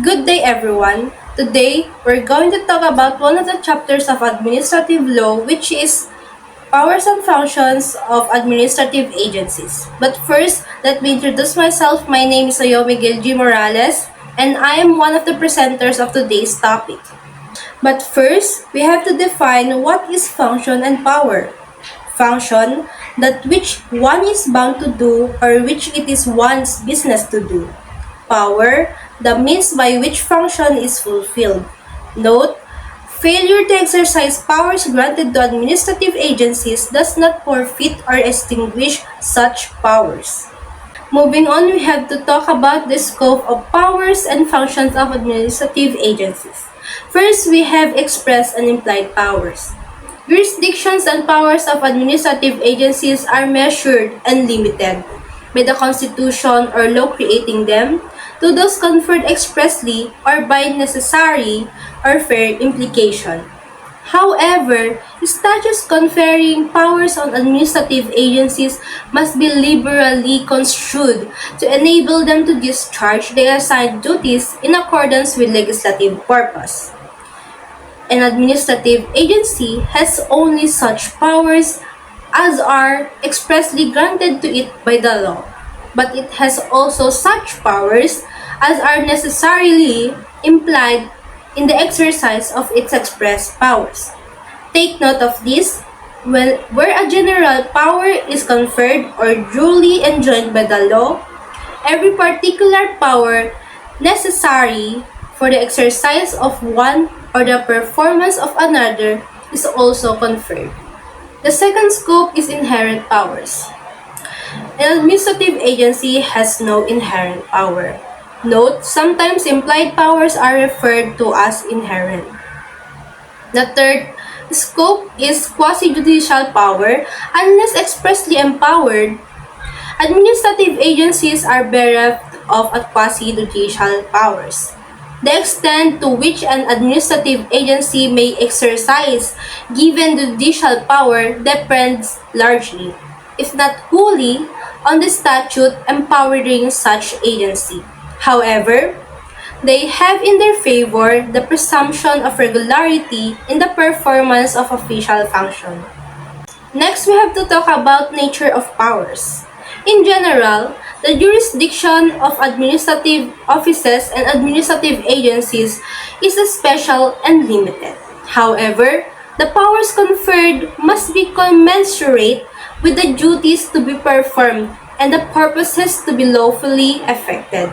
Good day, everyone. Today, we're going to talk about one of the chapters of administrative law, which is powers and functions of administrative agencies. But first, let me introduce myself. My name is Ayo Miguel G. Morales, and I am one of the presenters of today's topic. But first, we have to define what is function and power. Function, that which one is bound to do or which it is one's business to do. Power, the means by which function is fulfilled. Note, failure to exercise powers granted to administrative agencies does not forfeit or extinguish such powers. Moving on, we have to talk about the scope of powers and functions of administrative agencies. First, we have express and implied powers. Jurisdictions and powers of administrative agencies are measured and limited by the Constitution or law creating them, to those conferred expressly or by necessary or fair implication. However, statutes conferring powers on administrative agencies must be liberally construed to enable them to discharge their assigned duties in accordance with legislative purpose. An administrative agency has only such powers as are expressly granted to it by the law, but it has also such powers as are necessarily implied in the exercise of its express powers. Take note of this: where a general power is conferred or duly enjoined by the law, every particular power necessary for the exercise of one or the performance of another is also conferred. The second scope is inherent powers. An administrative agency has no inherent power. Note, sometimes implied powers are referred to as inherent. The third scope is quasi-judicial power. Unless expressly empowered, administrative agencies are bereft of quasi-judicial powers. The extent to which an administrative agency may exercise given judicial power depends largely, if not wholly, on the statute empowering such agency. However, they have in their favor the presumption of regularity in the performance of official function. Next, we have to talk about nature of powers. In general, the jurisdiction of administrative offices and administrative agencies is special and limited. However, the powers conferred must be commensurate with the duties to be performed and the purposes to be lawfully effected.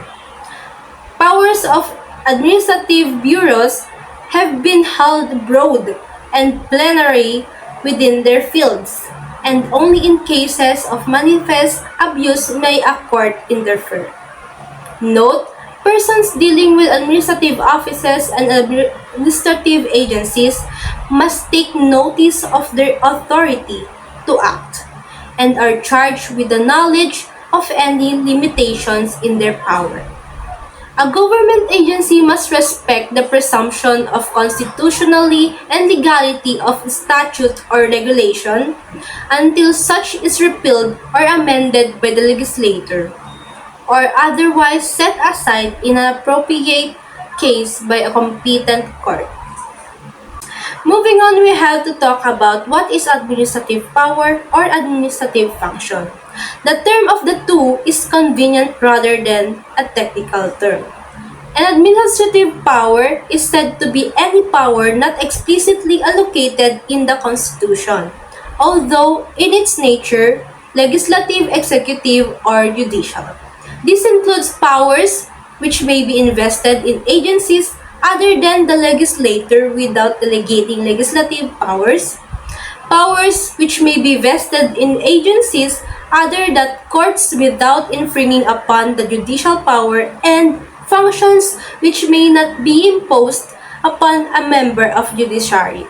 Powers of administrative bureaus have been held broad and plenary within their fields, and only in cases of manifest abuse may a court interfere. Note, persons dealing with administrative offices and administrative agencies must take notice of their authority to act and are charged with the knowledge of any limitations in their power. A government agency must respect the presumption of constitutionality and legality of statute or regulation until such is repealed or amended by the legislator, or otherwise set aside in an appropriate case by a competent court. Moving on, we have to talk about what is administrative power or administrative function. The term of the two is convenient rather than a technical term. An administrative power is said to be any power not explicitly allocated in the Constitution, although in its nature, legislative, executive, or judicial. This includes powers which may be invested in agencies other than the legislator without delegating legislative powers, powers which may be vested in agencies other than courts without infringing upon the judicial power, and functions which may not be imposed upon a member of judiciary.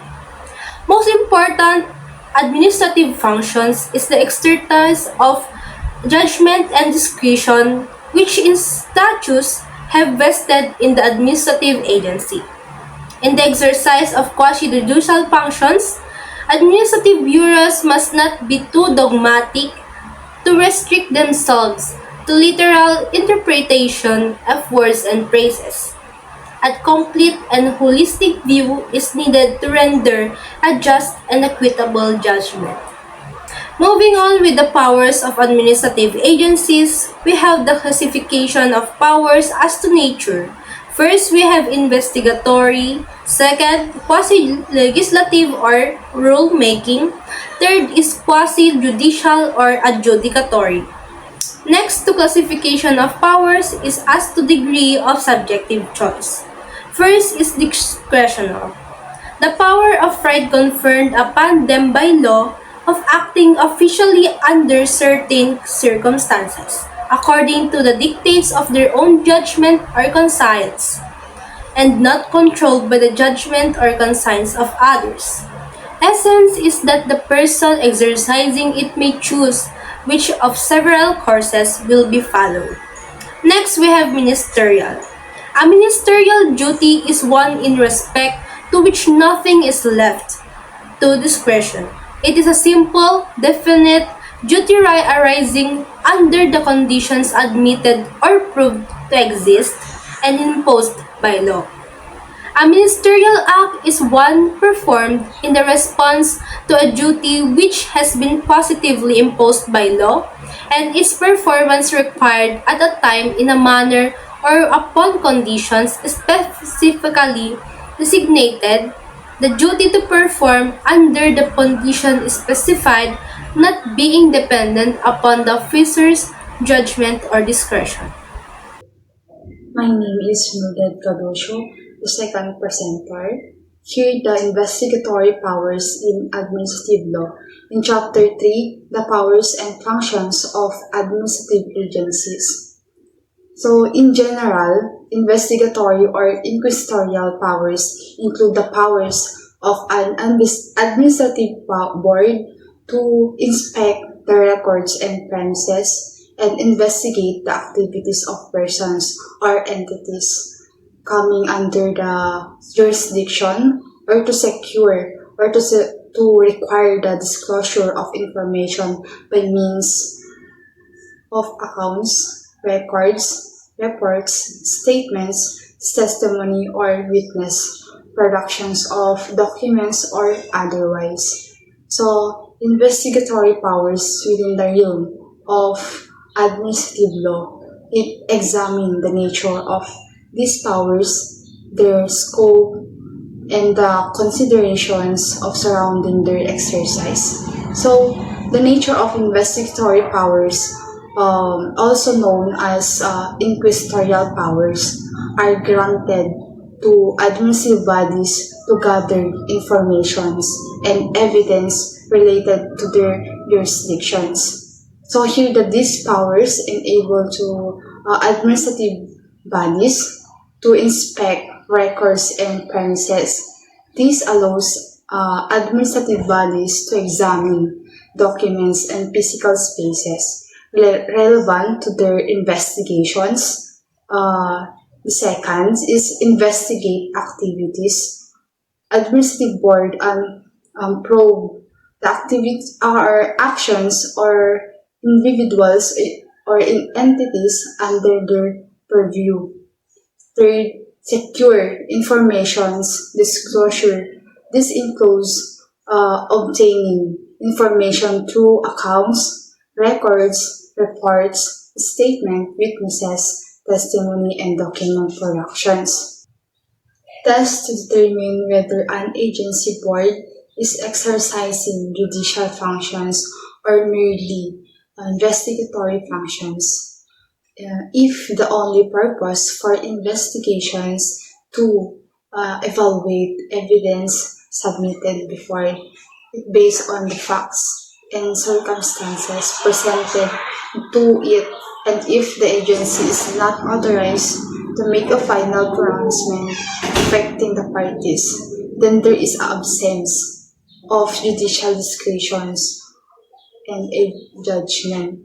Most important administrative functions is the exercise of judgment and discretion which in statutes have vested in the administrative agency. In the exercise of quasi-judicial functions, administrative bureaus must not be too dogmatic to restrict themselves to literal interpretation of words and phrases. A complete and holistic view is needed to render a just and equitable judgment. Moving on with the powers of administrative agencies, we have the classification of powers as to nature. First, we have investigatory. Second, quasi-legislative or rule-making. Third is quasi-judicial or adjudicatory. Next to classification of powers is as to degree of subjective choice. First is discretional. The power of right conferred upon them by law of acting officially under certain circumstances, according to the dictates of their own judgment or conscience, and not controlled by the judgment or conscience of others. Essence is that the person exercising it may choose which of several courses will be followed. Next, we have ministerial. A ministerial duty is one in respect to which nothing is left to discretion. It is a simple, definite duty arising under the conditions admitted or proved to exist and imposed by law. A ministerial act is one performed in the response to a duty which has been positively imposed by law, and its performance required at a time in a manner or upon conditions specifically designated. The duty to perform under the condition specified, not being dependent upon the officer's judgment or discretion. My name is Mildred Cadosio, the second presenter. Here the investigatory powers in administrative law. In Chapter 3, the powers and functions of administrative agencies. So in general, investigatory or inquisitorial powers include the powers of an administrative board to inspect the records and premises and investigate the activities of persons or entities coming under the jurisdiction, or to secure or to require the disclosure of information by means of accounts, records, reports, statements, testimony or witness productions of documents or otherwise. So, investigatory powers within the realm of administrative law, it examines the nature of these powers, their scope, and the considerations of surrounding their exercise. So, the nature of investigatory powers, also known as inquisitorial powers, are granted to administrative bodies to gather informations and evidence related to their jurisdictions. So here that these powers enable to administrative bodies to inspect records and premises. This allows administrative bodies to examine documents and physical spaces relevant to their investigations. The second is investigate activities. Administrative board probe the activities or actions or individuals or in entities under their purview. Third, secure information's disclosure. This includes obtaining information through accounts, records, reports, statement, witnesses, testimony, and document productions. Thus, to determine whether an agency board is exercising judicial functions or merely investigatory functions. If the only purpose for investigations to evaluate evidence submitted before it based on the facts and circumstances presented to it, and if the agency is not authorized to make a final pronouncement affecting the parties, then there is absence of judicial discretions and a judgment.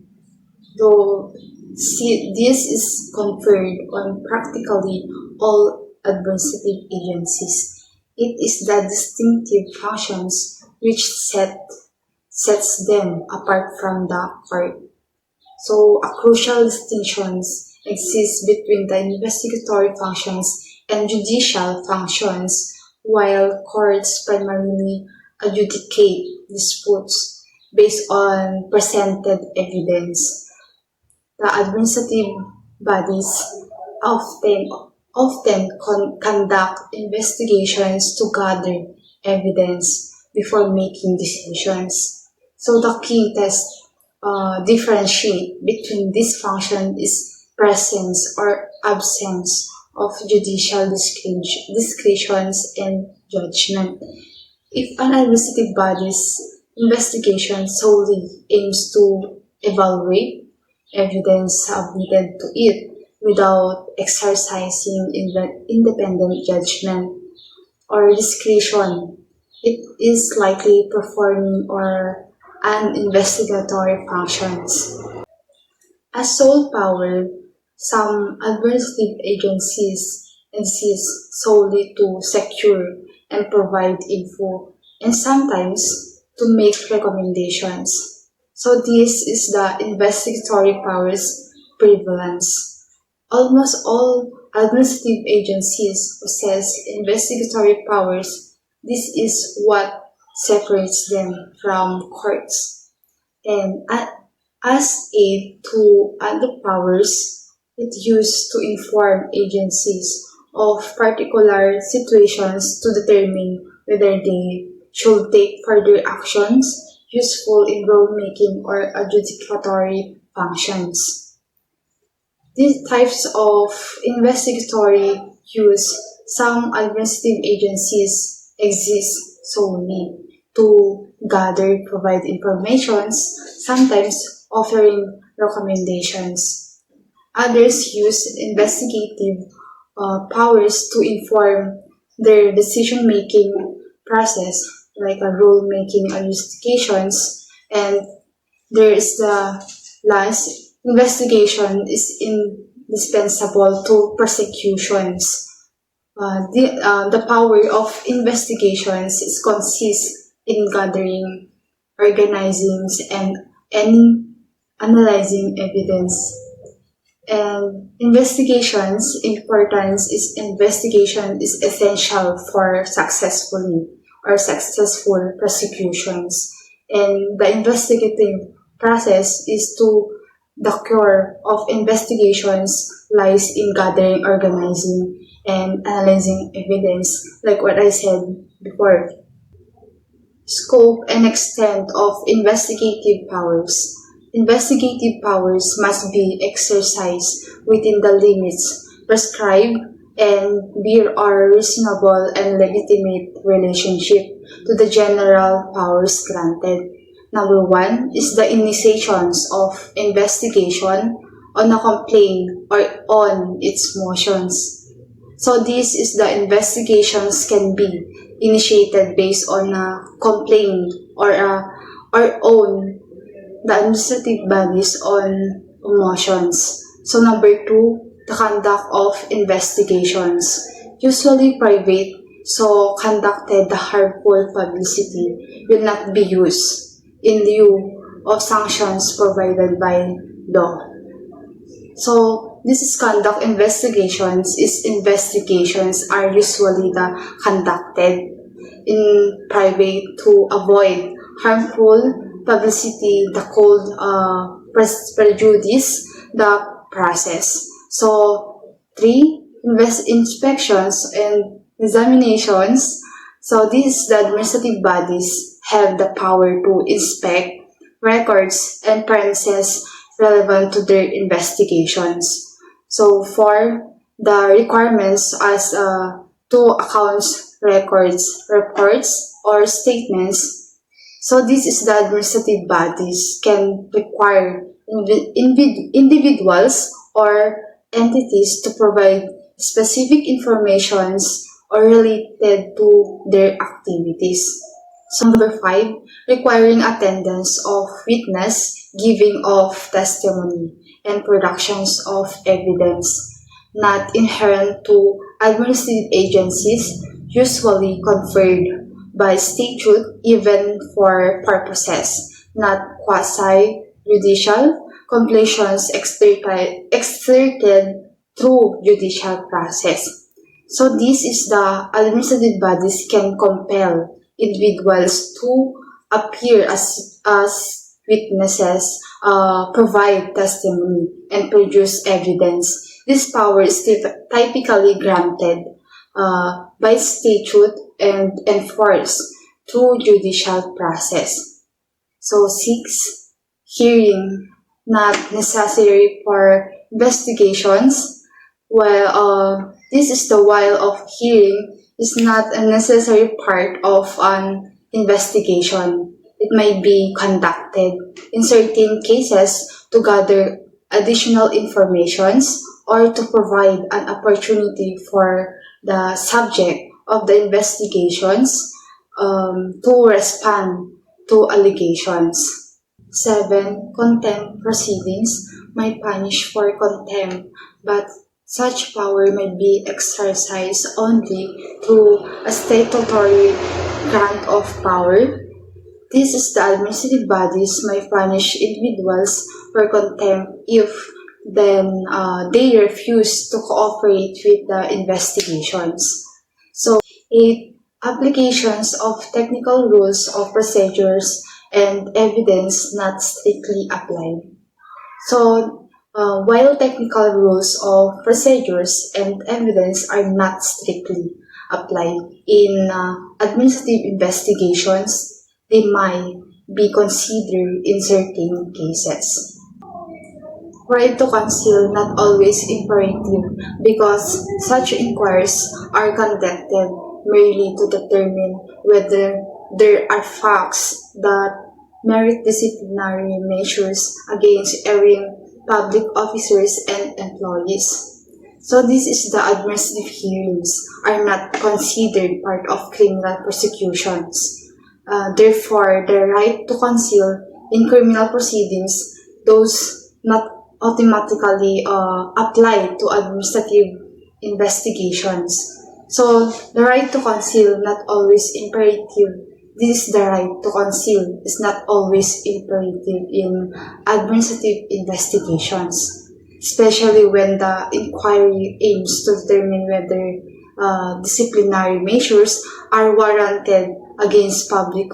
Though this is conferred on practically all administrative agencies, it is the distinctive functions which sets them apart from the court. So, a crucial distinction exists between the investigatory functions and judicial functions, while courts primarily adjudicate disputes based on presented evidence. The administrative bodies often conduct investigations to gather evidence before making decisions. So the key test differentiate between this function is presence or absence of judicial discretions and judgment. If an administrative body's investigation solely aims to evaluate evidence submitted to it without exercising independent judgment or discretion, it is likely performing or an investigatory functions. As sole power, some administrative agencies exist solely to secure and provide info and sometimes to make recommendations. So this is the investigatory powers prevalence. Almost all administrative agencies possess investigatory powers. This is what separates them from courts. And as aid to other powers, it used to inform agencies of particular situations to determine whether they should take further actions useful in rulemaking or adjudicatory functions. These types of investigatory use, some administrative agencies exist solely to gather, provide information, sometimes offering recommendations. Others use investigative powers to inform their decision-making process, like a rule-making adjudications, and there is the last, investigation is indispensable to prosecutions. The power of investigations is consists in gathering, organizing, and analyzing evidence. And investigation is essential for successful prosecutions. And the investigative process is the core of investigations lies in gathering, organizing, and analyzing evidence, like what I said before. Scope and extent of investigative powers. Investigative powers must be exercised within the limits prescribed and bear a reasonable and legitimate relationship to the general powers granted. Number one is the initiations of investigation on a complaint or on its motions. So this is the investigations can be initiated based on a complaint or on the administrative bodies on motions. So number two, the conduct of investigations. Usually private, so conducted the harmful publicity will not be used in lieu of sanctions provided by law. So this is conduct investigations are usually conducted in private to avoid harmful publicity that could prejudice the process. So 3, inspections and examinations. So these the administrative bodies have the power to inspect records and premises relevant to their investigations. So 4, the requirements as to accounts, records, reports, or statements. So this is the administrative bodies can require individuals or entities to provide specific informations or related to their activities. So number 5, requiring attendance of witness, giving of testimony, and productions of evidence, not inherent to administrative agencies, usually conferred by statute even for purposes, not quasi-judicial, completions exerted through judicial process. So this is the administrative bodies can compel individuals to appear as witnesses, provide testimony, and produce evidence. This power is typically granted by statute and enforced through judicial process. So 6, hearing not necessary for investigations. While this is the while of hearing is not a necessary part of an investigation. It may be conducted in certain cases to gather additional informations or to provide an opportunity for the subject of the investigations to respond to allegations. 7. Contempt proceedings may punish for contempt, but such power may be exercised only through a statutory grant of power. This is the administrative bodies may punish individuals for contempt if then they refuse to cooperate with the investigations. So 8. Applications of technical rules of procedures and evidence not strictly applied. So, while technical rules of procedures and evidence are not strictly applied in administrative investigations, they might be considered in certain cases. Right to conceal not always imperative because such inquiries are conducted merely to determine whether there are facts that merit disciplinary measures against erring public officers and employees. So this is the administrative hearings are not considered part of criminal prosecutions. Therefore, the right to conceal in criminal proceedings does not automatically apply to administrative investigations. So, the right to conceal not always imperative. This is the right to conceal is not always imperative in administrative investigations, especially when the inquiry aims to determine whether disciplinary measures are warranted against public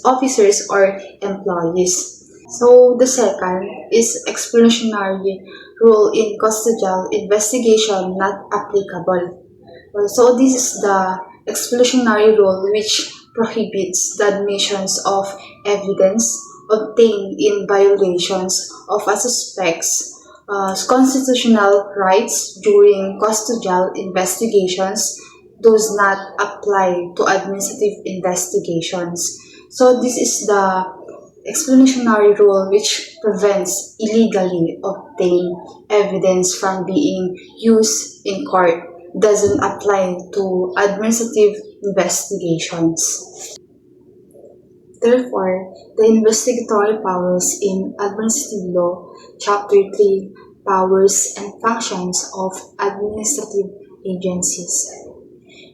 officers or employees. So, the second is explanatory rule in custodial investigation not applicable. So this is the explanatory rule which prohibits the admissions of evidence obtained in violations of a suspect's constitutional rights during custodial investigations does not apply to administrative investigations. So this is the explanatory rule which prevents illegally obtained evidence from being used in court. Doesn't apply to administrative investigations. Therefore, the investigatory powers in Administrative Law, Chapter 3, Powers and Functions of Administrative Agencies.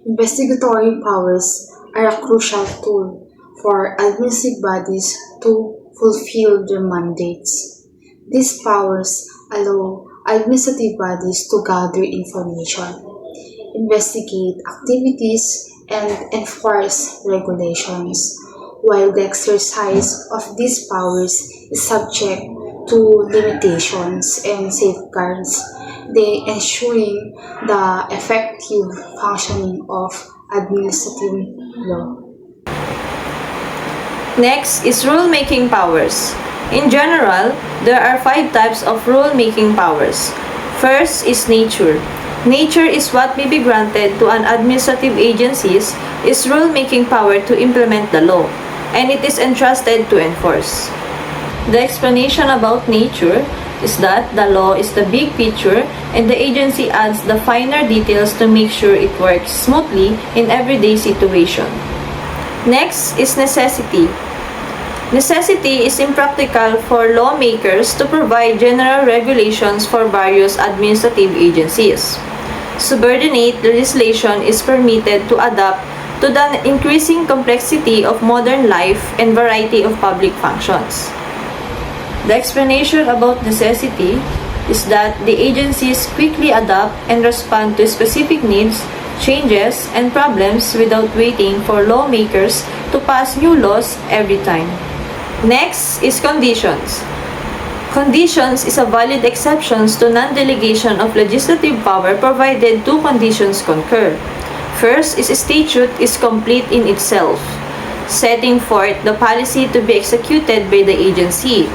Investigatory powers are a crucial tool for administrative bodies to fulfill their mandates. These powers allow administrative bodies to gather information, investigate activities, and enforce regulations. While the exercise of these powers is subject to limitations and safeguards, they ensuring the effective functioning of administrative law. Next is rule-making powers. In general, there are 5 types of rule-making powers. First is nature. Nature is what may be granted to an administrative agencies is rule-making power to implement the law, and it is entrusted to enforce. The explanation about nature is that the law is the big picture and the agency adds the finer details to make sure it works smoothly in everyday situation. Next is necessity. Necessity is impractical for lawmakers to provide general regulations for various administrative agencies. Subordinate legislation is permitted to adapt to the increasing complexity of modern life and variety of public functions. The explanation about necessity is that the agencies quickly adapt and respond to specific needs, changes, and problems without waiting for lawmakers to pass new laws every time. Next is conditions. Conditions is a valid exception to non-delegation of legislative power provided two conditions concur. First is a statute is complete in itself, setting forth the policy to be executed by the agency.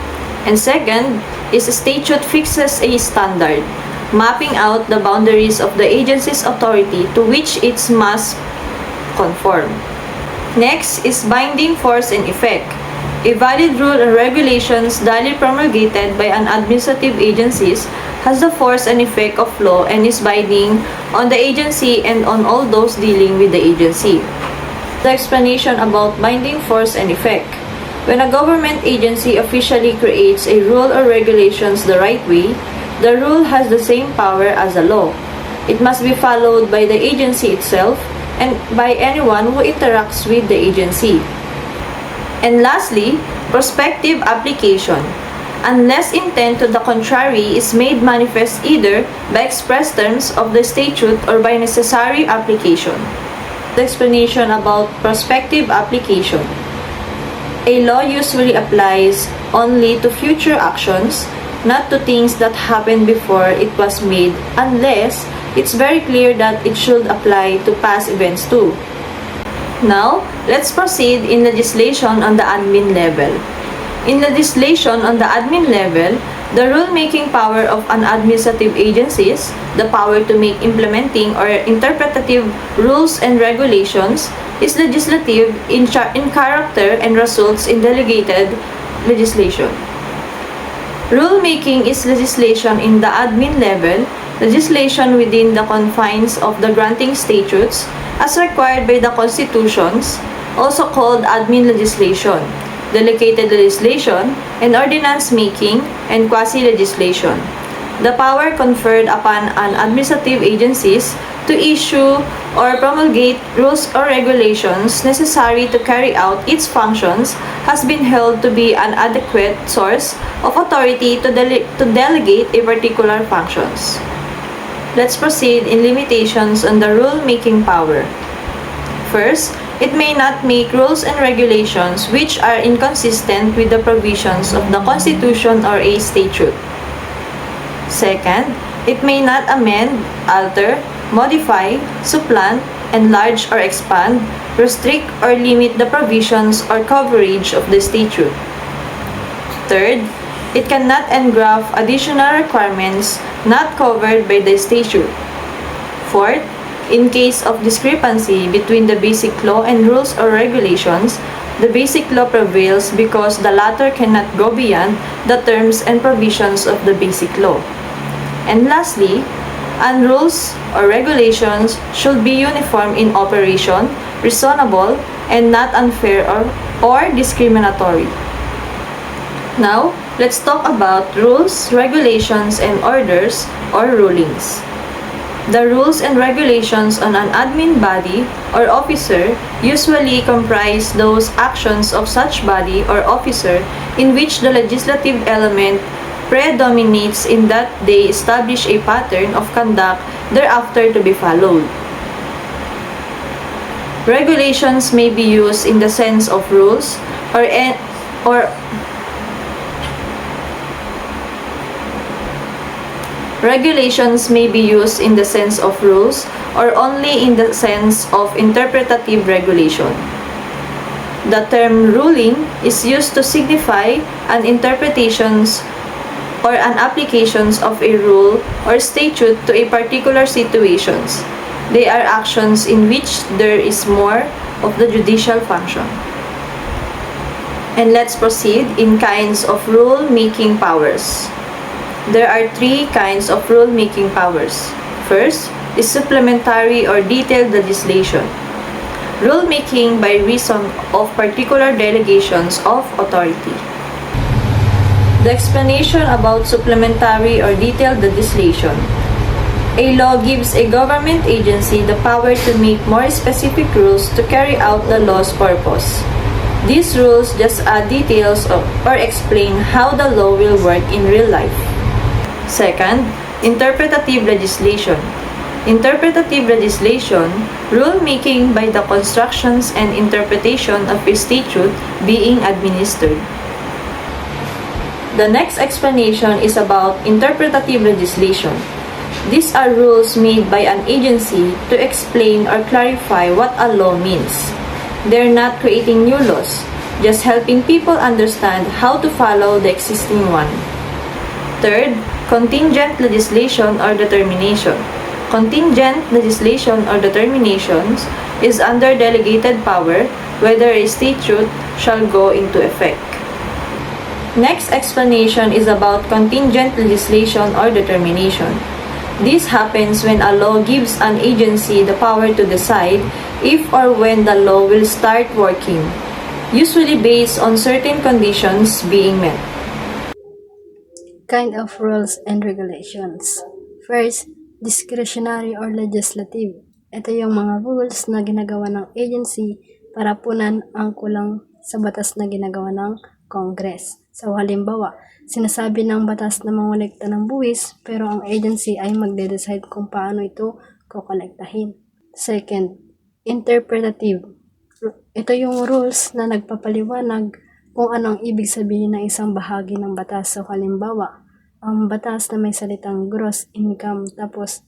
And second is a statute fixes a standard, mapping out the boundaries of the agency's authority to which it must conform. Next is binding force and effect. A valid rule or regulations duly promulgated by an administrative agencies has the force and effect of law and is binding on the agency and on all those dealing with the agency. The explanation about binding force and effect. When a government agency officially creates a rule or regulations the right way, the rule has the same power as a law. It must be followed by the agency itself and by anyone who interacts with the agency. And lastly, prospective application. Unless intent to the contrary is made manifest either by express terms of the statute or by necessary application. The explanation about prospective application. A law usually applies only to future actions, not to things that happened before it was made, unless it's very clear that it should apply to past events too. Now, let's proceed in legislation on the admin level. In legislation on the admin level, the rule-making power of an administrative agencies, the power to make implementing or interpretative rules and regulations, is legislative in character and results in delegated legislation. Rule-making is legislation in the admin level, legislation within the confines of the granting statutes as required by the constitutions, also called admin legislation, delegated legislation, and ordinance making and quasi-legislation. The power conferred upon an administrative agencies to issue or promulgate rules or regulations necessary to carry out its functions has been held to be an adequate source of authority to delegate a particular functions. Let's proceed in limitations on the rule-making power. First, it may not make rules and regulations which are inconsistent with the provisions of the Constitution or a statute. Second, it may not amend, alter, modify, supplant, enlarge or expand, restrict or limit the provisions or coverage of the statute. Third, it cannot engraft additional requirements not covered by the statute. Fourth, in case of discrepancy between the basic law and rules or regulations, the basic law prevails because the latter cannot go beyond the terms and provisions of the basic law. And lastly, rules or regulations should be uniform in operation, reasonable, and not unfair or discriminatory. Now, let's talk about rules, regulations, and orders or rulings. The rules and regulations on an admin body or officer usually comprise those actions of such body or officer in which the legislative element predominates in that they establish a pattern of conduct thereafter to be followed. Regulations may be used in the sense of rules Regulations may be used in the sense of rules or only in the sense of interpretative regulation. The term ruling is used to signify an interpretations or an applications of a rule or statute to a particular situations. They are actions in which there is more of the judicial function. And let's proceed in kinds of rule-making powers. There are three kinds of rule-making powers. First is supplementary or detailed legislation. Rule-making by reason of particular delegations of authority. The explanation about supplementary or detailed legislation. A law gives a government agency the power to make more specific rules to carry out the law's purpose. These rules just add details or explain how the law will work in real life. Second, interpretative legislation. Interpretative legislation, rulemaking by the constructions and interpretation of a statute being administered. The next explanation is about interpretative legislation. These are rules made by an agency to explain or clarify what a law means. They're not creating new laws, just helping people understand how to follow the existing one. Third, contingent legislation or determination. Contingent legislation or determinations is under delegated power whether a statute shall go into effect. Next explanation is about contingent legislation or determination. This happens when a law gives an agency the power to decide if or when the law will start working, usually based on certain conditions being met. Kind of rules and regulations. First, discretionary or legislative. Ito yung mga rules na ginagawa ng agency para punan ang kulang sa batas na ginagawa ng Congress. So halimbawa, sinasabi ng batas na mangolekta ng buwis pero ang agency ay magde-decide kung paano ito kokolektahin. Second, interpretative. Ito yung rules na nagpapaliwanag kung ano ang ibig sabihin ng isang bahagi ng batas. So halimbawa, ang batas na may salitang gross income tapos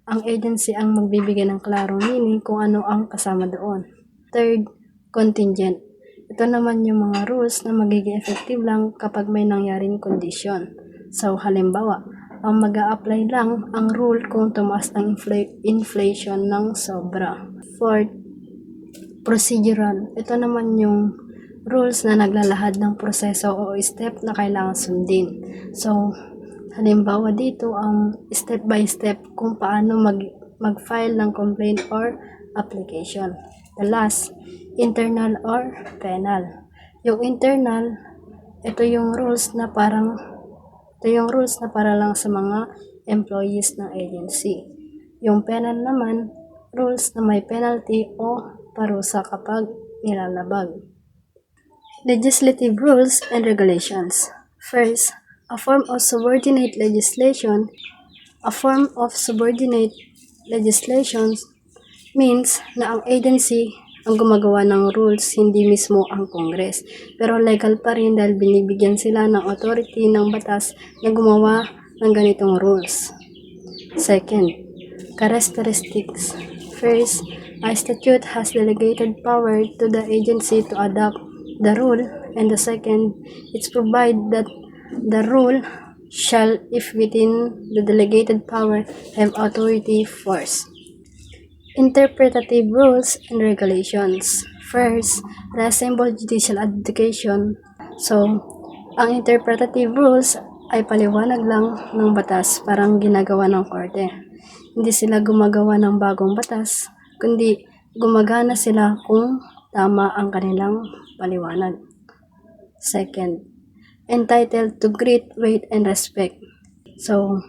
ang agency ang magbibigay ng klarong meaning kung ano ang kasama doon. Third, contingent. Ito naman yung mga rules na magiging effective lang kapag may nangyaring condition. So halimbawa, ang mag-a-apply lang ang rule kung tumaas ang inflation ng sobra. Fourth, procedural. Ito naman yung rules na naglalahad ng proseso o step na kailangan sundin. So, halimbawa dito, step by step kung paano mag-file ng complaint or application. The last, internal or penal. Yung internal, ito yung rules na para lang sa mga employees ng agency. Yung penal naman, rules na may penalty o parusa kapag nilalabag. Legislative rules and regulations. First, a form of subordinate legislation. A form of subordinate legislation means na ang agency ang gumagawa ng rules, hindi mismo ang Congress. Pero legal pa rin dahil binibigyan sila ng authority ng batas na gumawa ng ganitong rules. Second, characteristics. First, a statute has delegated power to the agency to adopt the rule, and the second, it's provide that the rule shall, if within the delegated power, have authority force. Interpretative rules and regulations. First, reassemble judicial adjudication. So, ang interpretative rules ay paliwanag lang ng batas, parang ginagawa ng korte. Hindi sila gumagawa ng bagong batas, kundi gumagana sila kung tama ang kanilang paliwanag. Second, entitled to great weight and respect. So,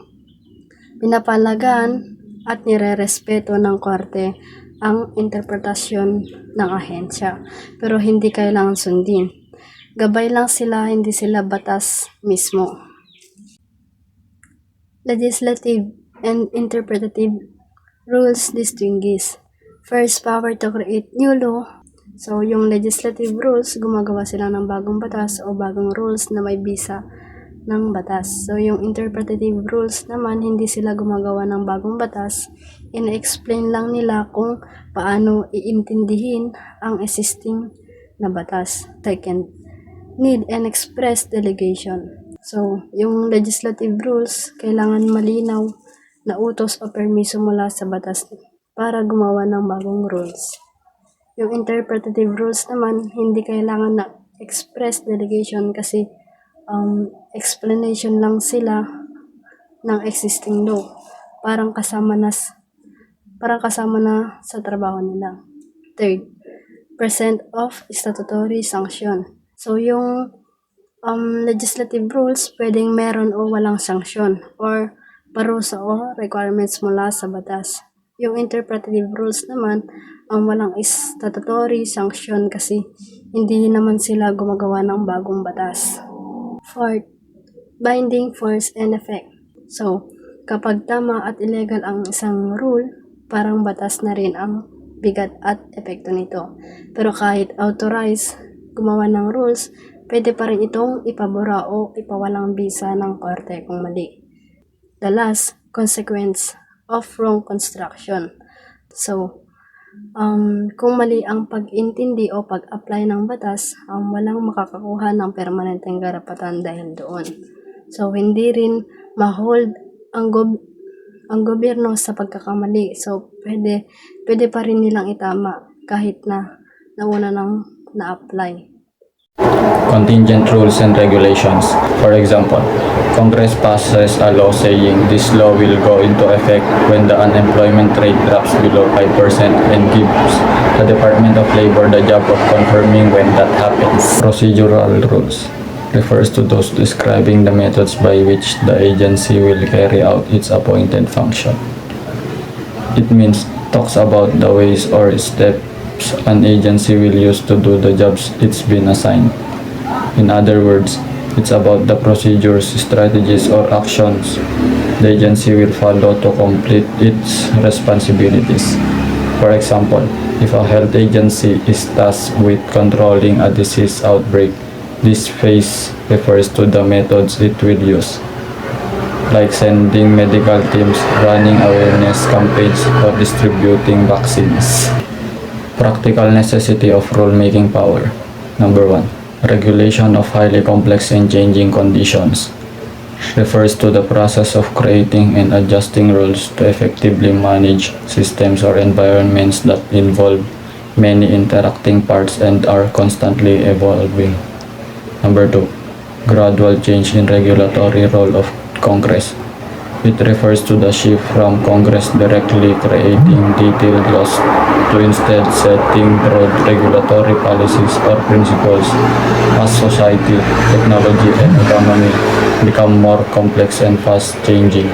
pinapalagaan at nire-respeto ng korte ang interpretasyon ng ahensya, pero hindi kailangan sundin. Gabay lang sila, hindi sila batas mismo. Legislative and interpretative rules distinguish. First, power to create new law. So, yung legislative rules, gumagawa sila ng bagong batas o bagong rules na may bisa ng batas. So, yung interpretative rules naman, hindi sila gumagawa ng bagong batas. Ina-explain lang nila kung paano iintindihin ang existing na batas. Second, need and express delegation. So, yung legislative rules, kailangan malinaw na utos o permiso mula sa batas para gumawa ng bagong rules. Yung interpretative rules naman, hindi kailangan na express delegation kasi explanation lang sila ng existing law. Parang kasama na sa trabaho nila. Third, present of statutory sanction. So, yung legislative rules, pwedeng meron o walang sanction or parusa o requirements mula sa batas. Yung interpretative rules naman, walang statutory sanction kasi hindi naman sila gumagawa ng bagong batas. Fourth, binding force and effect. So, kapag tama at illegal ang isang rule, parang batas na rin ang bigat at epekto nito. Pero kahit authorized gumawa ng rules, pwede pa rin itong ipabura o ipawalang bisa ng korte kung mali. The last consequence of wrong construction. So, kung mali ang pag-intindi o pag-apply ng batas, walang makakakuha ng permanenteng karapatan dahil doon. So, hindi rin ma-hold ang gobyerno sa pagkakamali. So, pwede pa rin nilang itama kahit na nauna nang na-apply. Contingent rules and regulations. For example, Congress passes a law saying this law will go into effect when the unemployment rate drops below 5% and gives the Department of Labor the job of confirming when that happens. Procedural rules refers to those describing the methods by which the agency will carry out its appointed function. It talks about the ways or steps an agency will use to do the jobs it's been assigned. In other words, it's about the procedures, strategies, or actions the agency will follow to complete its responsibilities. For example, if a health agency is tasked with controlling a disease outbreak, this phase refers to the methods it will use, like sending medical teams, running awareness campaigns, or distributing vaccines. Practical necessity of rulemaking power. Number 1. Regulation of highly complex and changing conditions. Refers to the process of creating and adjusting rules to effectively manage systems or environments that involve many interacting parts and are constantly evolving. Number 2. Gradual change in regulatory role of Congress. It refers to the shift from Congress directly creating detailed laws to instead setting broad regulatory policies or principles as society, technology, and economy become more complex and fast-changing.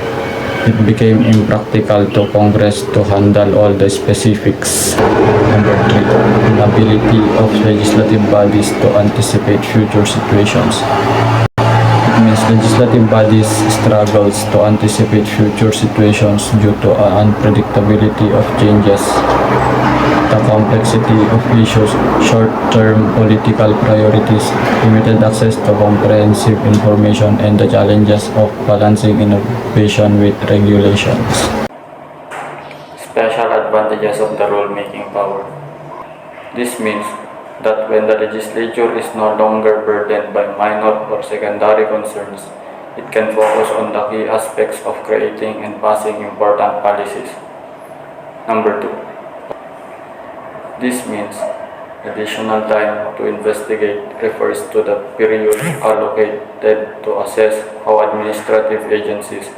It became impractical to Congress to handle all the specifics. Number 3. Inability of legislative bodies to anticipate future situations. Legislative bodies struggles to anticipate future situations due to unpredictability of changes, the complexity of issues, short-term political priorities, limited access to comprehensive information, and the challenges of balancing innovation with regulations. Special advantages of the rulemaking power. This means that when the legislature is no longer burdened by minor or secondary concerns, it can focus on the key aspects of creating and passing important policies. Number 2. This means additional time to investigate refers to the period allocated to assess how administrative agencies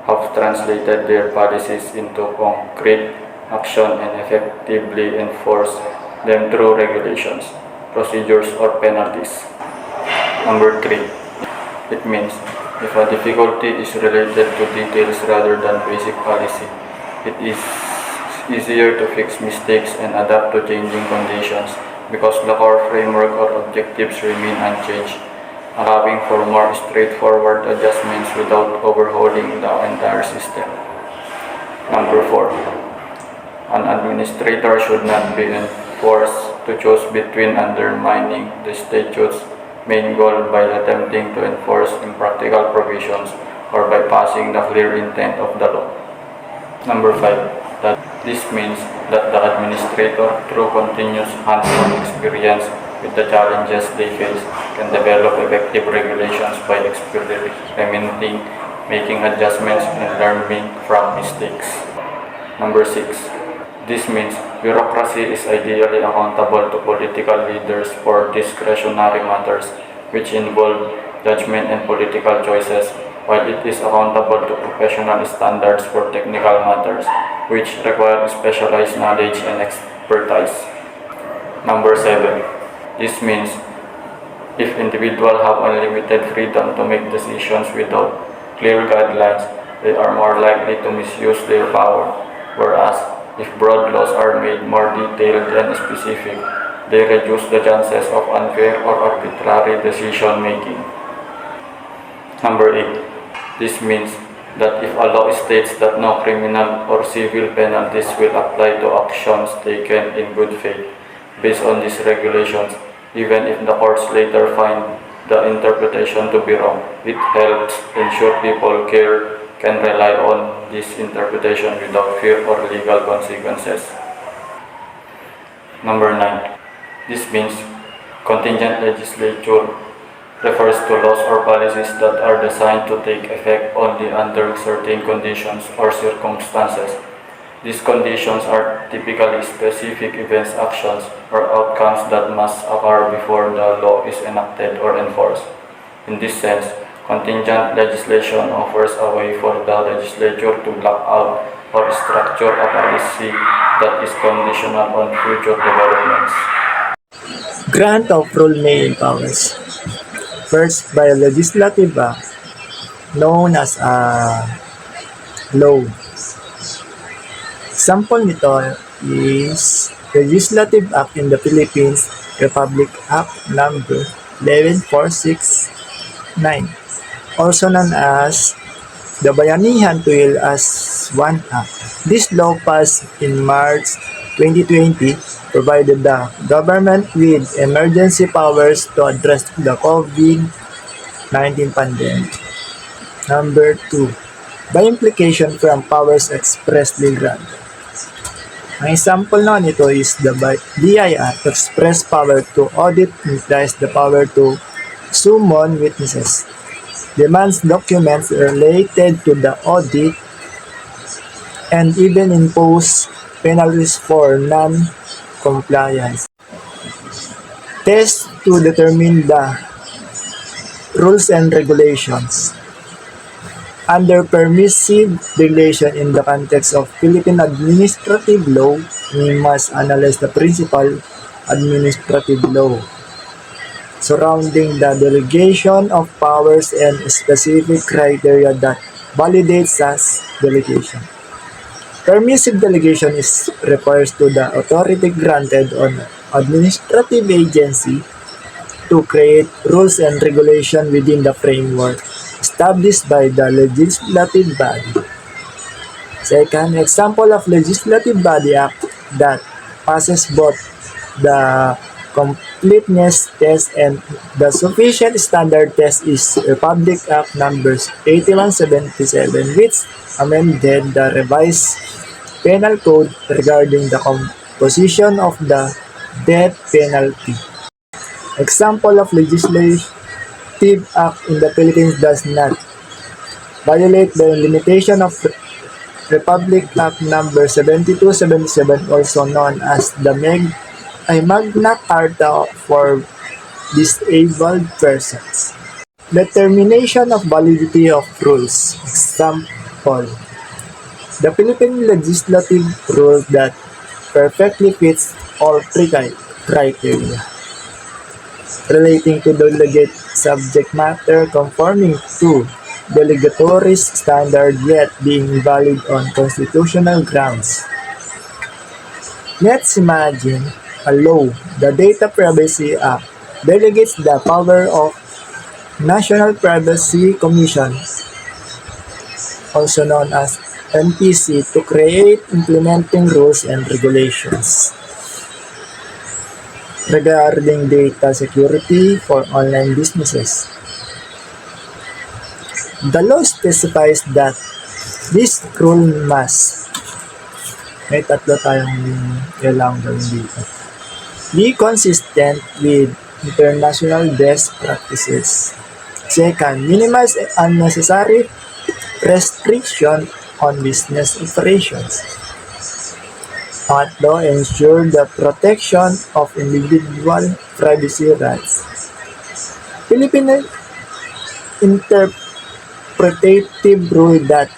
have translated their policies into concrete action and effectively enforce them through regulations, procedures, or penalties. Number 3. It means if a difficulty is related to details rather than basic policy, it is easier to fix mistakes and adapt to changing conditions because the core framework or objectives remain unchanged, allowing for more straightforward adjustments without overhauling the entire system. Number 4. An administrator should not be forced to choose between undermining the statute's main goal by attempting to enforce impractical provisions or bypassing the clear intent of the law. Number 5. That this means that the administrator, through continuous hands-on experience with the challenges they face, can develop effective regulations by experimenting, making adjustments, and learning from mistakes. Number 6. This means bureaucracy is ideally accountable to political leaders for discretionary matters which involve judgment and political choices, while it is accountable to professional standards for technical matters which require specialized knowledge and expertise. Number 7. This means if individuals have unlimited freedom to make decisions without clear guidelines, they are more likely to misuse their power, whereas if broad laws are made more detailed and specific, they reduce the chances of unfair or arbitrary decision making. Number 8. This means that if a law states that no criminal or civil penalties will apply to actions taken in good faith based on these regulations, even if the courts later find the interpretation to be wrong, it helps ensure people can rely on this interpretation without fear or legal consequences. Number 9. This means contingent legislature refers to laws or policies that are designed to take effect only under certain conditions or circumstances. These conditions are typically specific events, actions, or outcomes that must occur before the law is enacted or enforced. In this sense, contingent legislation offers a way for the legislature to block out or structure a policy that is conditional on future developments. Grant of rulemaking powers. First, by a legislative act known as a law. Example nito is Legislative Act in the Philippines, Republic Act number 11469, also known as the Bayanihan Tuil as One Act. This law passed in March 2020 provided the government with emergency powers to address the COVID-19 pandemic. Number 2. By implication from powers expressly granted. Ang example na nito is the BIR to express power to audit implies the power to summon witnesses, demands documents related to the audit, and even impose penalties for non-compliance. Test to determine the rules and regulations. Under permissive regulation in the context of Philippine administrative law, we must analyze the principal administrative law surrounding the delegation of powers and specific criteria that validates such delegation. Permissive delegation refers to the authority granted on administrative agency to create rules and regulation within the framework established by the legislative body. Second, example of legislative body act that passes both the completeness test and the sufficient standard test is Republic Act numbers 8177, which amended the revised penal code regarding the composition of the death penalty. Example of legislative act in the Philippines does not violate the limitation of Republic Act number 7277, also known as the Magna Carta for disabled persons. Determination of validity of rules. Example, the Philippine legislative rule that perfectly fits all three criteria relating to delegate subject matter conforming to delegatory standard yet being valid on constitutional grounds. Let's imagine a law, the Data Privacy Act, delegates the power of National Privacy Commission, also known as NPC, to create implementing rules and regulations regarding data security for online businesses. The law specifies that this rule must, may tatlo tayong kailangan gawin dito, be consistent with international best practices. Second, minimize unnecessary restriction on business operations. Pangatlo, ensure the protection of individual privacy rights. Philippine interpretative rule that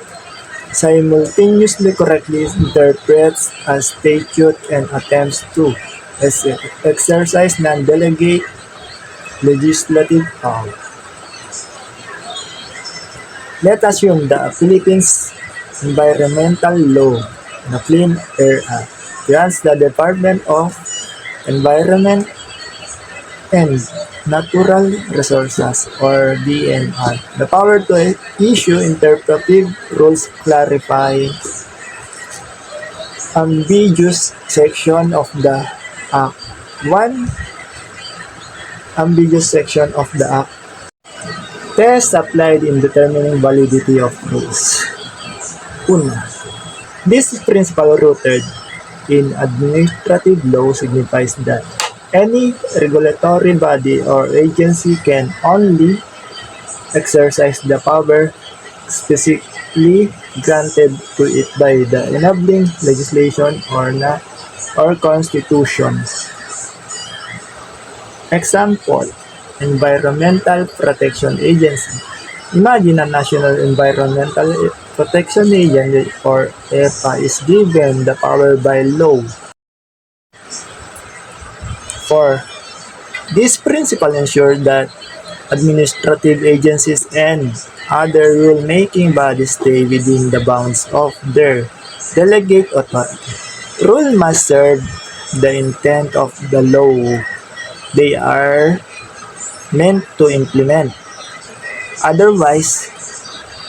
simultaneously correctly interprets a statute and attempts to exercise non-delegate legislative power. Let us assume the Philippines Environmental Law, the Clean Air Act, grants the Department of Environment and Natural Resources or DNR. The power to issue interpretive rules clarify ambiguous section of the Act. One ambiguous section of the Act. Tests applied in determining validity of rules. Una, this principle rooted in administrative law signifies that any regulatory body or agency can only exercise the power specifically granted to it by the enabling legislation or constitution. Example, Environmental Protection Agency. Imagine a National Environmental Protection Agency or EPA is given the power by law. 4. This principle ensures that administrative agencies and other rule-making bodies stay within the bounds of their delegate authority. Rule must serve the intent of the law they are meant to implement. Otherwise,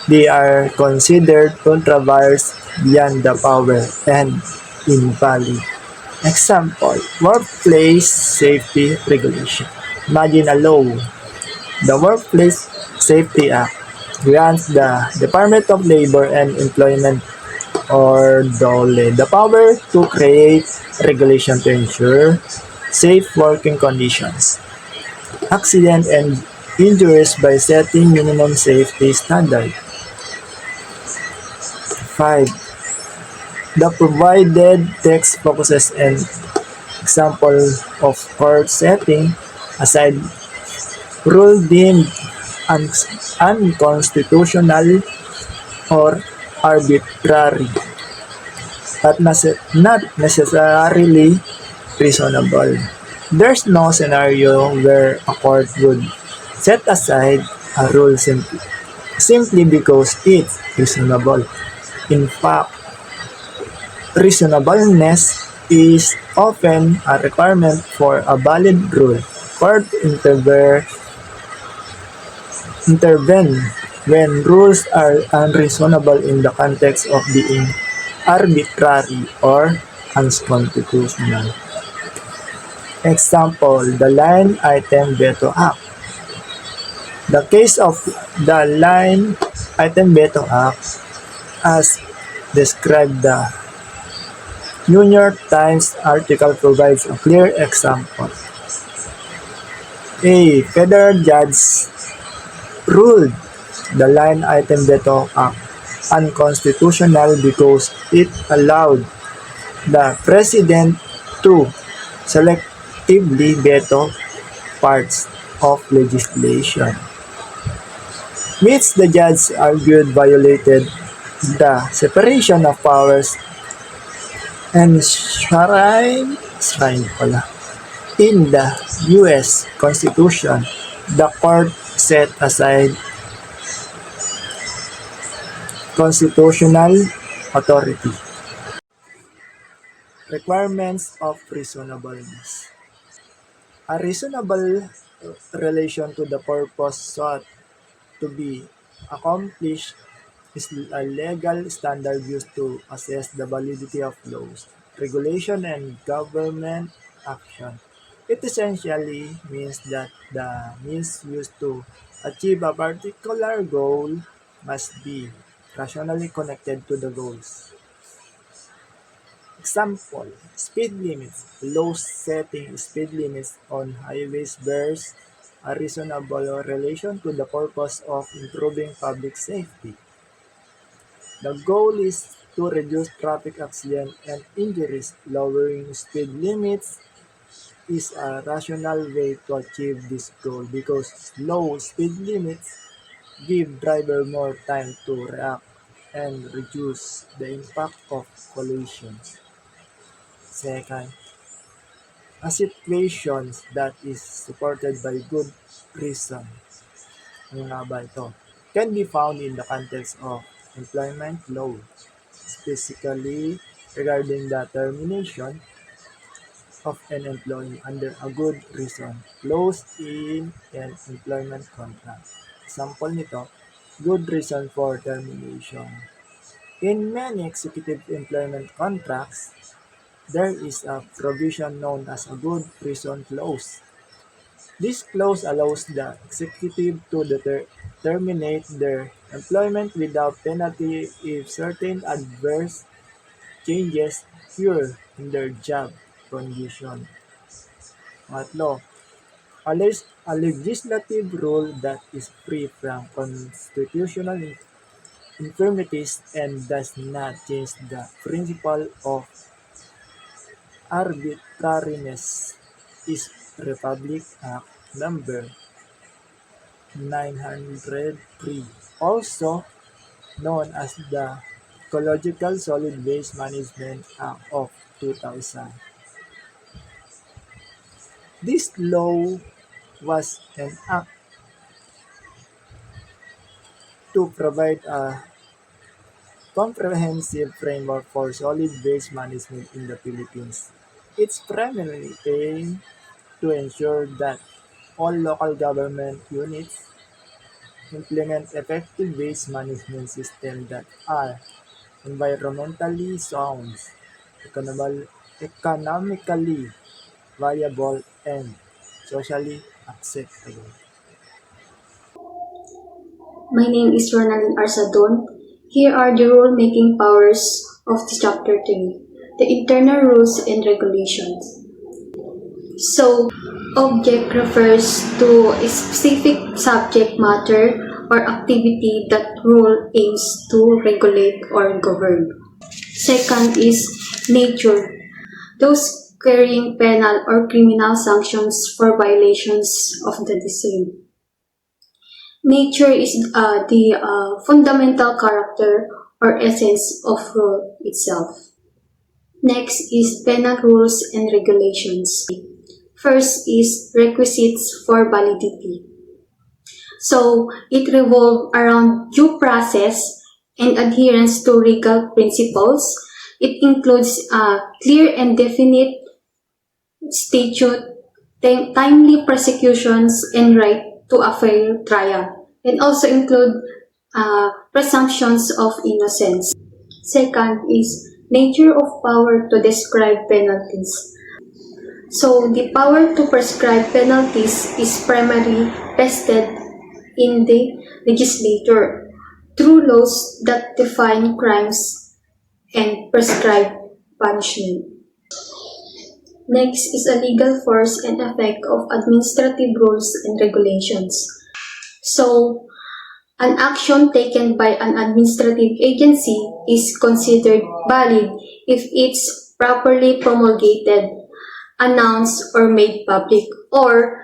they are considered controversial beyond the power and invalid. Example, workplace safety regulation. Imagine a law. The Workplace Safety Act grants the Department of Labor and Employment or DOLE the power to create regulation to ensure safe working conditions, accident and injuries by setting minimum safety standards. 5. The provided text focuses an example of court setting aside rule deemed unconstitutional or arbitrary, but not necessarily reasonable. There's no scenario where a court would set aside a rule simply because it's reasonable. In fact, reasonableness is often a requirement for a valid rule. Court intervene when rules are unreasonable in the context of being arbitrary or unconstitutional. Example, the Line Item Veto Act. The case of the Line Item Veto Act, as described the New York Times article, provides a clear example. A federal judge ruled the Line Item Veto Act unconstitutional because it allowed the president to selectively veto parts of legislation, which the judge argued violated the separation of powers enshrined in the U.S. Constitution. The court set aside constitutional authority. Requirements of reasonableness. A reasonable relation to the purpose sought to be accomplished is a legal standard used to assess the validity of laws, regulation, and government action. It essentially means that the means used to achieve a particular goal must be rationally connected to the goals. Example, speed limits. Law setting speed limits on highways bears a reasonable relation to the purpose of improving public safety. The goal is to reduce traffic accidents and injuries. Lowering speed limits is a rational way to achieve this goal because low speed limits give driver more time to react and reduce the impact of collisions. Second, a situation that is supported by good reason. Ano nga ba ito? Can be found in the context of employment law, specifically regarding the termination of an employee under a good reason clause in an employment contract. Example nito, good reason for termination. In many executive employment contracts, there is a provision known as a good reason clause. This clause allows the executive to terminate their employment without penalty if certain adverse changes occur in their job condition. Pangatlo, a legislative rule that is free from constitutional infirmities and does not change the principle of arbitrariness is Republic Act Number 903, also known as the Ecological Solid Waste Management Act of 2000. This law was an act to provide a comprehensive framework for solid waste management in the Philippines. Its primary aim to ensure that all local government units implement effective waste management systems that are environmentally sound, economically viable, and socially acceptable. My name is Ronaldin Arsadon. Here are the rule-making powers of the Chapter 3, the internal rules and regulations. So, object refers to a specific subject matter or activity that rule aims to regulate or govern. Second is nature, those carrying penal or criminal sanctions for violations of the same. Nature is the fundamental character or essence of rule itself. Next is penal rules and regulations. First is requisites for validity. So, it revolves around due process and adherence to legal principles. It includes clear and definite statute, timely prosecutions, and right to a fair trial, and also include presumptions of innocence. Second is nature of power to describe penalties. So the power to prescribe penalties is primarily vested in the legislature through laws that define crimes and prescribe punishment. Next is a legal force and effect of administrative rules and regulations. So, an action taken by an administrative agency is considered valid if it's properly promulgated, announced, or made public, or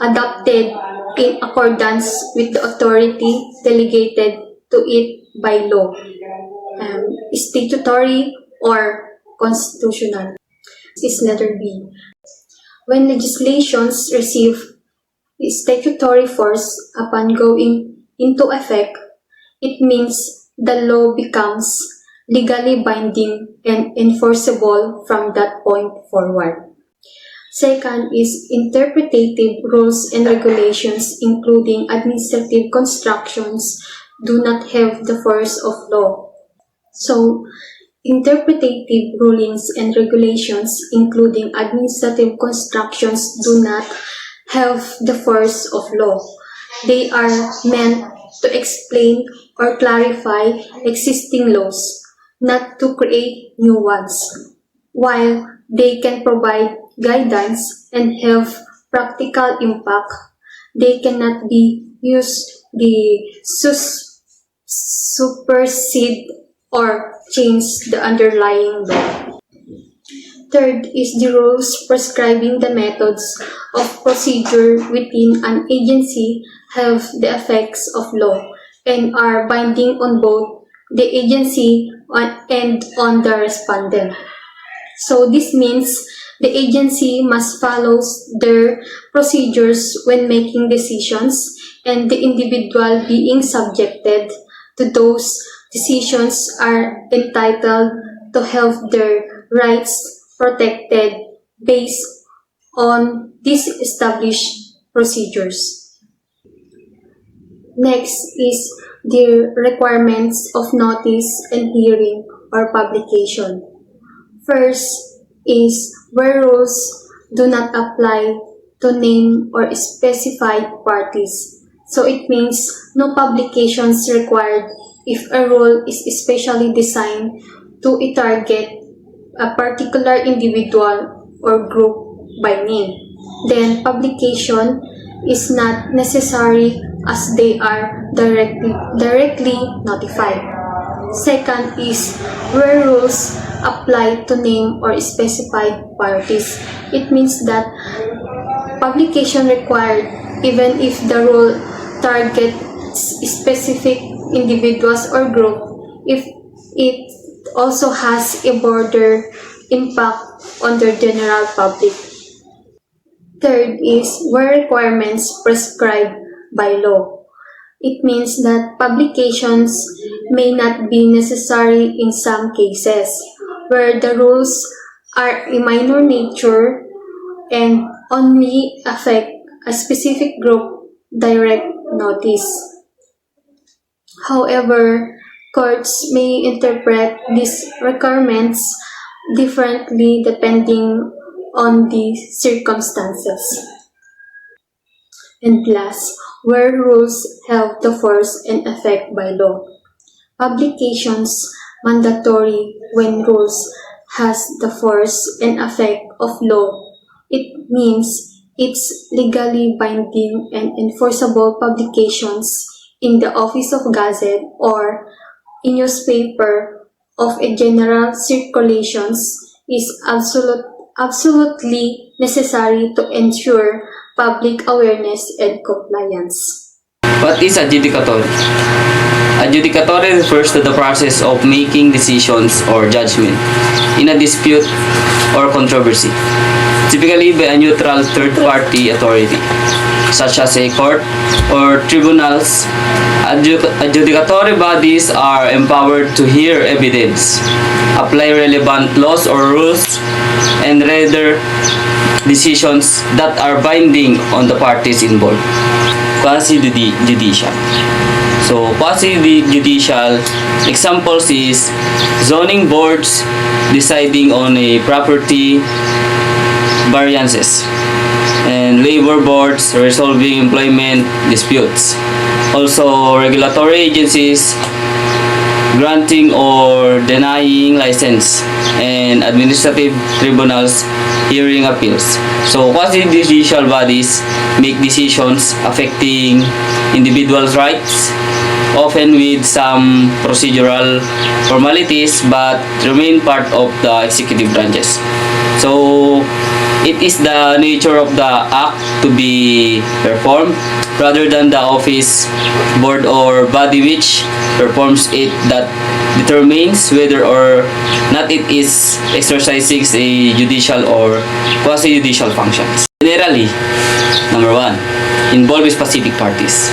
adopted in accordance with the authority delegated to it by law, statutory, or constitutional. Is letter B. When legislations receive statutory force upon going into effect, it means the law becomes legally binding and enforceable from that point forward. Second is interpretative rules and regulations, including administrative constructions, do not have the force of law. So, interpretative rulings and regulations, including administrative constructions, do not have the force of law. They are meant to explain or clarify existing laws, not to create new ones. While they can provide guidance and have practical impact, they cannot be used to supersede or change the underlying law. Third is the rules prescribing the methods of procedure within an agency have the effects of law and are binding on both the agency and on the respondent. So this means the agency must follow their procedures when making decisions, and the individual being subjected to those decisions are entitled to have their rights protected based on these established procedures. Next is the requirements of notice and hearing or publication. First is where rules do not apply to name or specified parties. So it means no publications required if a rule is especially designed to target a particular individual or group by name. Then publication is not necessary as they are directly notified. Second is where rules apply to name or specified parties. It means that publication required even if the rule targets specific individuals or group if it also has a broader impact on the general public. Third is where requirements prescribed by law. It means that publications may not be necessary in some cases where the rules are a minor nature and only affect a specific group direct notice. However, courts may interpret these requirements differently depending on the circumstances. And last, where rules have the force and effect by law. Publications mandatory when rules has the force and effect of law. It means it's legally binding and enforceable publications in the Office of Gazette or in newspaper of a general circulations is absolutely necessary to ensure public awareness and compliance. What is adjudicatory? Adjudicatory refers to the process of making decisions or judgment in a dispute or controversy, typically by a neutral third-party authority, such as a court or tribunals. Adjudicatory bodies are empowered to hear evidence, apply relevant laws or rules, and render decisions that are binding on the parties involved. Quasi-judicial. So, quasi-judicial examples is zoning boards deciding on a property variances and labor boards resolving employment disputes. Also, regulatory agencies granting or denying license and administrative tribunals hearing appeals. So, quasi-judicial bodies make decisions affecting individuals' rights, often with some procedural formalities, but remain part of the executive branches. So, it is the nature of the act to be performed rather than the office, board, or body which performs it that determines whether or not it is exercising a judicial or quasi-judicial functions. Generally, number 1, involve specific parties.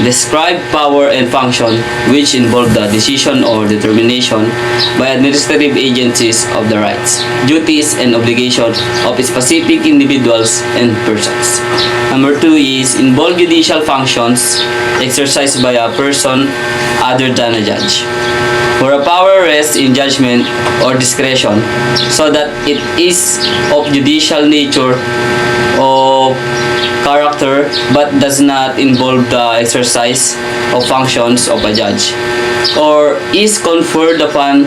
Describe power and function which involve the decision or determination by administrative agencies of the rights, duties, and obligations of specific individuals and persons. Number 2 is involve judicial functions exercised by a person other than a judge, where a power rests in judgment or discretion so that it is of judicial nature of character but does not involve the exercise of functions of a judge, or is conferred upon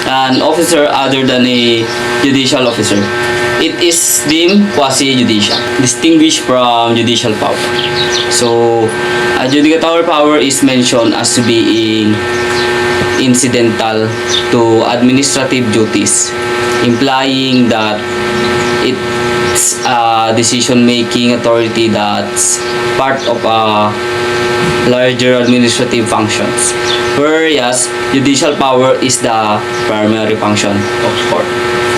an officer other than a judicial officer. It is deemed quasi-judicial, distinguished from judicial power. So, adjudicatory power is mentioned as being incidental to administrative duties, implying that it's a decision-making authority that's part of a larger administrative functions, whereas judicial power is the primary function of court.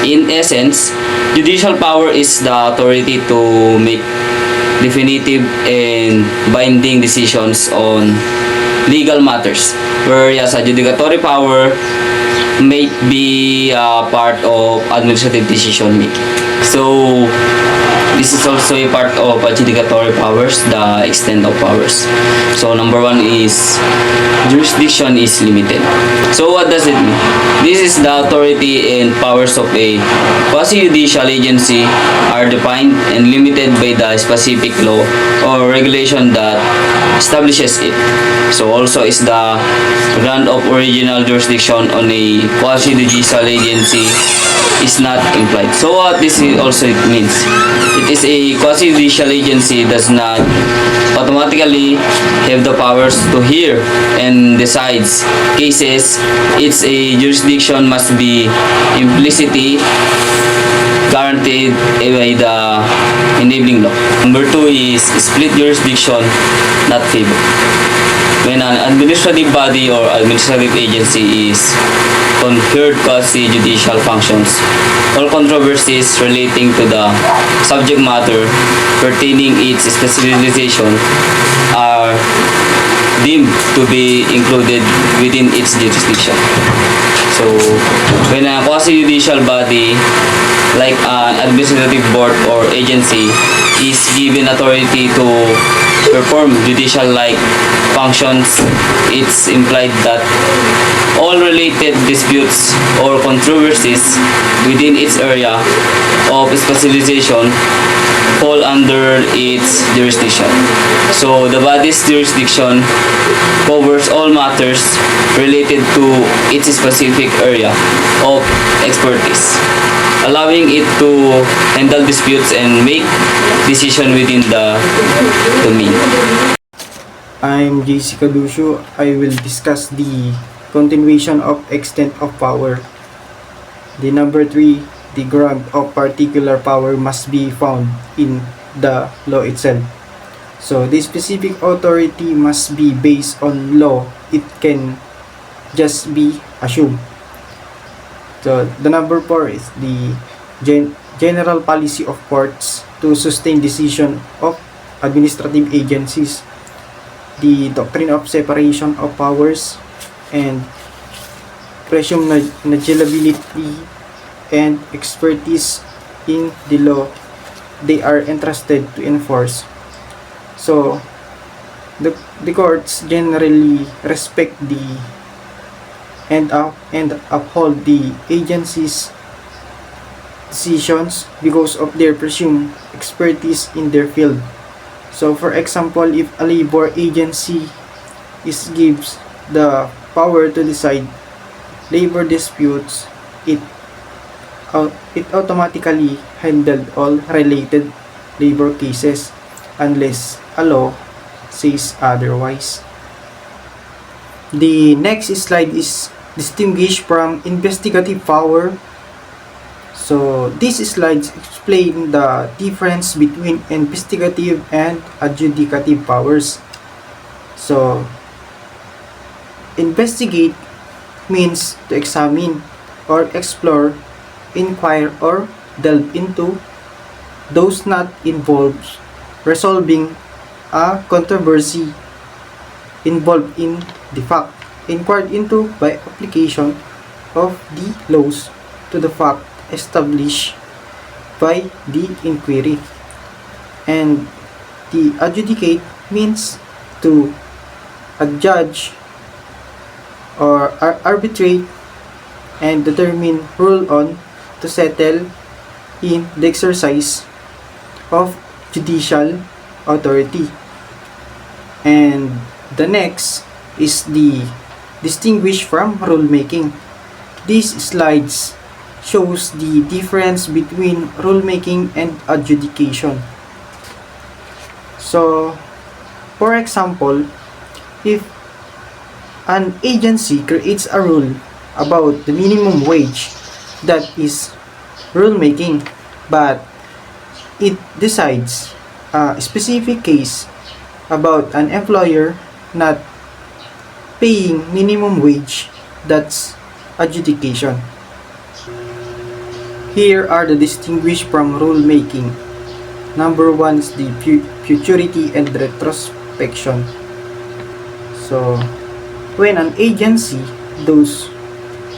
In essence, judicial power is the authority to make definitive and binding decisions on legal matters, whereas adjudicatory power may be a part of administrative decision making. So this is also a part of adjudicatory powers, the extent of powers. So number one is jurisdiction is limited. So what does it mean? This is the authority and powers of a quasi-judicial agency are defined and limited by the specific law or regulation that establishes it. So also is the grant of original jurisdiction on a quasi-judicial agency is not implied. So what this also means? It is a quasi-judicial agency does not automatically have the powers to hear and decides cases. Its a jurisdiction must be implicitly guaranteed by the enabling law. Number two is split jurisdiction, not favor. When an administrative body or administrative agency is conferred quasi-judicial functions, all controversies relating to the subject matter pertaining its specialization are deemed to be included within its jurisdiction. So, when a quasi-judicial body like an administrative board or agency is given authority to perform judicial-like functions, it's implied that all related disputes or controversies within its area of specialization fall under its jurisdiction. So the body's jurisdiction covers all matters related to its specific area of expertise, allowing it to handle disputes and make decisions within the domain. I'm JC Cadusio. I will discuss the continuation of extent of power. The number 3, the grant of particular power must be found in the law itself. So this specific authority must be based on law. It can just be assumed. So the number 4 is the general policy of courts to sustain decision of administrative agencies, the doctrine of separation of powers, and presumed negligibility and expertise in the law they are entrusted to enforce. So the courts generally respect the and uphold the agency's decisions because of their presumed expertise in their field. So for example, if a labor agency gives the power to decide labor disputes, it automatically handled all related labor cases unless a law says otherwise. The next slide is distinguished from investigative power. So these slides explain the difference between investigative and adjudicative powers. So investigate means to examine or explore, inquire or delve into, those not involved resolving a controversy involved in the fact inquired into by application of the laws to the fact established by the inquiry. And the adjudicate means to adjudge or arbitrate and determine, rule on, to settle in the exercise of judicial authority. And the next is the distinguished from rulemaking. These slides shows the difference between rulemaking and adjudication. So, for example, if an agency creates a rule about the minimum wage, that is rulemaking, but it decides a specific case about an employer not paying minimum wage, that's adjudication. Here are the distinguished from rulemaking. Number 1 is the futurity and retrospection. So, when an agency does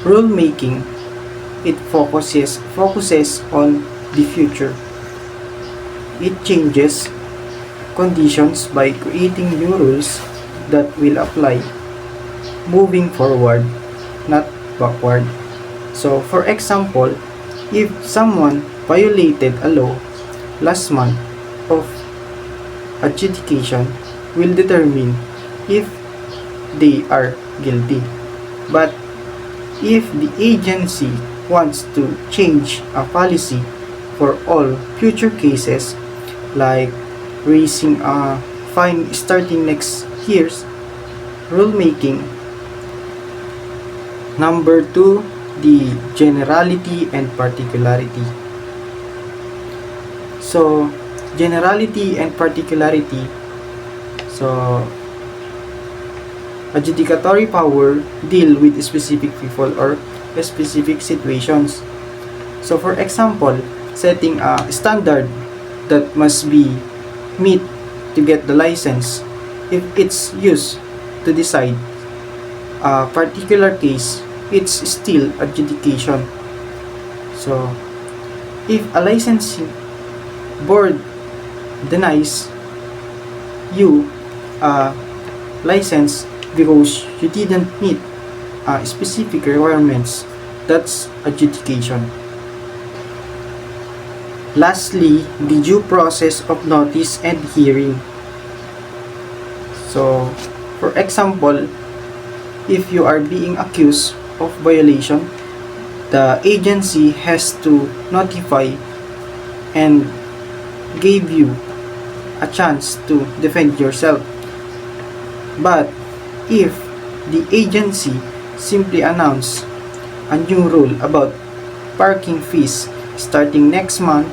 rulemaking, it focuses on the future. It changes conditions by creating new rules that will apply moving forward, not backward. So, for example, if someone violated a law last month of adjudication will determine if they are guilty. But if the agency wants to change a policy for all future cases, like raising a fine starting next year's rulemaking. Number 2, the generality and particularity. So, generality and particularity. So, adjudicatory power deal with specific people or specific situations. So, for example, setting a standard that must be meet to get the license if it's used to decide a particular case, it's still adjudication. So, if a licensing board denies you a license because you didn't meet specific requirements, that's adjudication. Lastly, the due process of notice and hearing. So, for example, if you are being accused of violation, the agency has to notify and give you a chance to defend yourself. But if the agency simply announce a new rule about parking fees starting next month,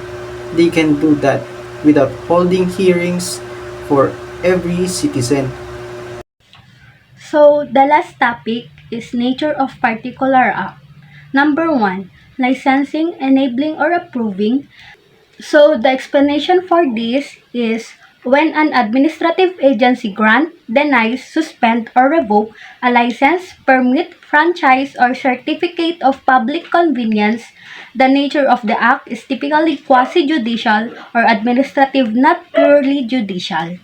they can do that without holding hearings for every citizen. So, the last topic is nature of particular act. Number 1, licensing, enabling, or approving. So, the explanation for this is when an administrative agency grant, denies, suspend, or revoke a license, permit, franchise, or certificate of public convenience, the nature of the act is typically quasi-judicial or administrative, not purely judicial.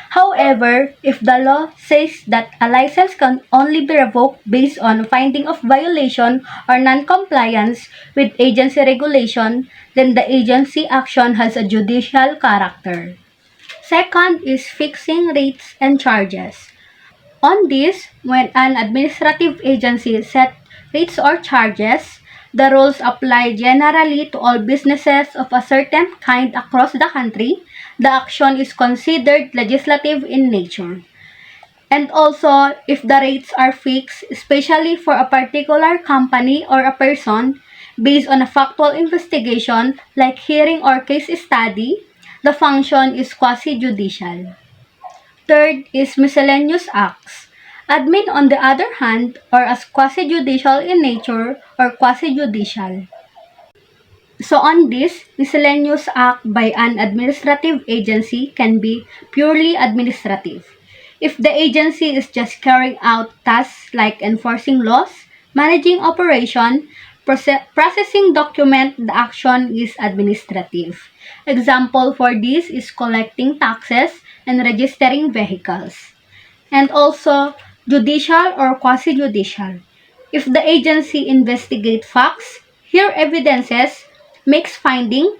However, if the law says that a license can only be revoked based on finding of violation or non-compliance with agency regulation, then the agency action has a judicial character. Second is fixing rates and charges. On this, when an administrative agency set rates or charges, the rules apply generally to all businesses of a certain kind across the country. The action is considered legislative in nature. And also, if the rates are fixed, especially for a particular company or a person, based on a factual investigation like hearing or case study, the function is quasi-judicial. Third is miscellaneous acts. Admin, on the other hand, are as quasi-judicial in nature or quasi-judicial. So on this, miscellaneous act by an administrative agency can be purely administrative. If the agency is just carrying out tasks like enforcing laws, managing operation, processing document, the action is administrative. Example for this is collecting taxes and registering vehicles. And also, judicial or quasi-judicial. If the agency investigates facts, hear evidences, makes finding,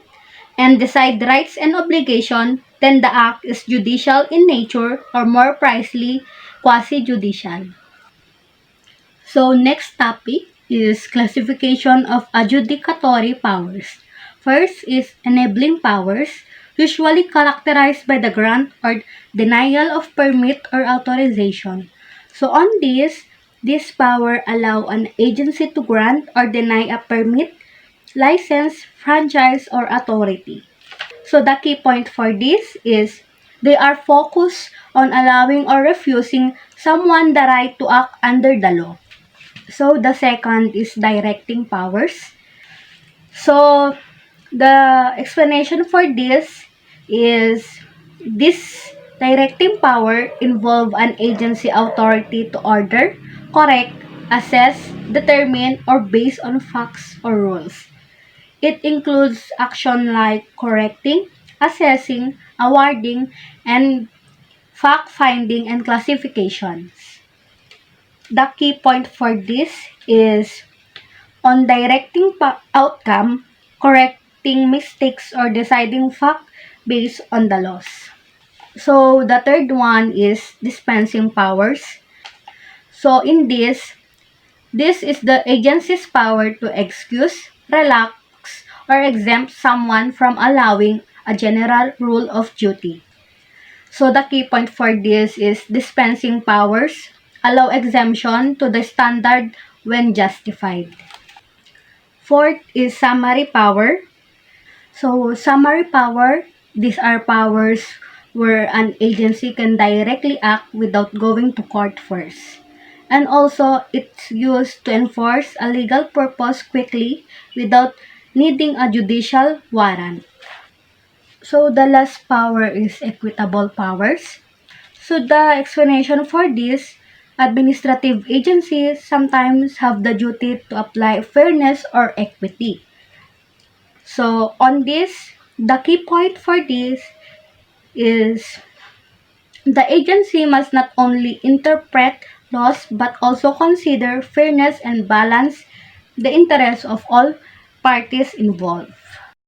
and decide rights and obligation, then the act is judicial in nature or more precisely, quasi-judicial. So next topic is classification of adjudicatory powers. First is enabling powers, usually characterized by the grant or denial of permit or authorization. So on this power allow an agency to grant or deny a permit, license, franchise, or authority. So the key point for this is they are focused on allowing or refusing someone the right to act under the law. So the second is directing powers. So the explanation for this is this directing power involve an agency authority to order, correct, assess, determine, or base on facts or rules. It includes action like correcting, assessing, awarding, and fact-finding and classifications. The key point for this is on directing outcome, correcting mistakes, or deciding fact based on the laws. So the third one is dispensing powers. So in this is the agency's power to excuse, relax, or exempt someone from allowing a general rule of duty. So the key point for this is dispensing powers, allow exemption to the standard when justified. Fourth is summary power. So summary power, these are powers where an agency can directly act without going to court first. And also, it's used to enforce a legal purpose quickly without needing a judicial warrant. So the last power is equitable powers. So the explanation for this, administrative agencies sometimes have the duty to apply fairness or equity. So on this, the key point for this is the agency must not only interpret laws but also consider fairness and balance the interests of all parties involved.